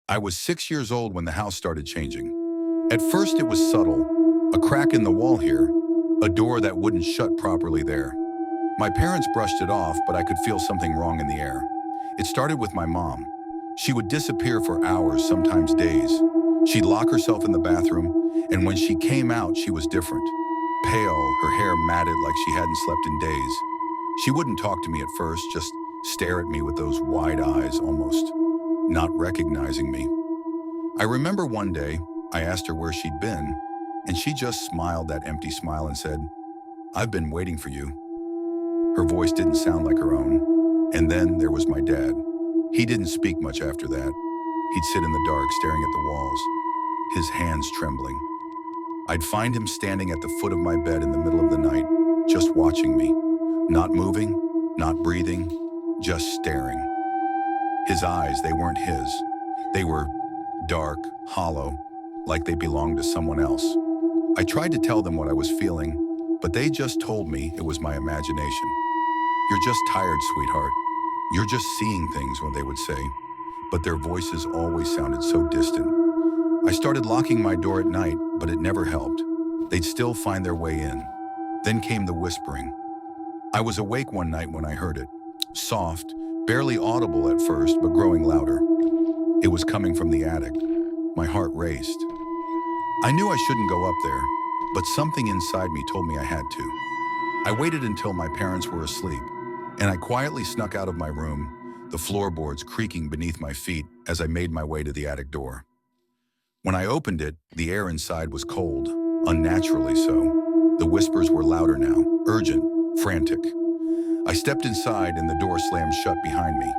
I was 6 years old when the house started changing. At first it was subtle, a crack in the wall here, a door that wouldn't shut properly there. My parents brushed it off, but I could feel something wrong in the air. It started with my mom. She would disappear for hours, sometimes days. She'd lock herself in the bathroom, and when she came out, she was different. Pale, her hair matted like she hadn't slept in days. She wouldn't talk to me at first, just stare at me with those wide eyes, almost not recognizing me. I remember one day, I asked her where she'd been, and she just smiled that empty smile and said, "I've been waiting for you." Her voice didn't sound like her own. And then there was my dad. He didn't speak much after that. He'd sit in the dark staring at the walls, his hands trembling. I'd find him standing at the foot of my bed in the middle of the night, just watching me, not moving, not breathing, just staring. His eyes, they weren't his. They were dark, hollow, like they belonged to someone else. I tried to tell them what I was feeling, but they just told me it was my imagination. "You're just tired, sweetheart. You're just seeing things," what they would say, but their voices always sounded so distant. I started locking my door at night, but it never helped. They'd still find their way in. Then came the whispering. I was awake one night when I heard it. Soft, barely audible at first, but growing louder. It was coming from the attic. My heart raced. I knew I shouldn't go up there, but something inside me told me I had to. I waited until my parents were asleep, and I quietly snuck out of my room, the floorboards creaking beneath my feet as I made my way to the attic door. When I opened it, the air inside was cold, unnaturally so. The whispers were louder now, urgent, frantic. I stepped inside and the door slammed shut behind me.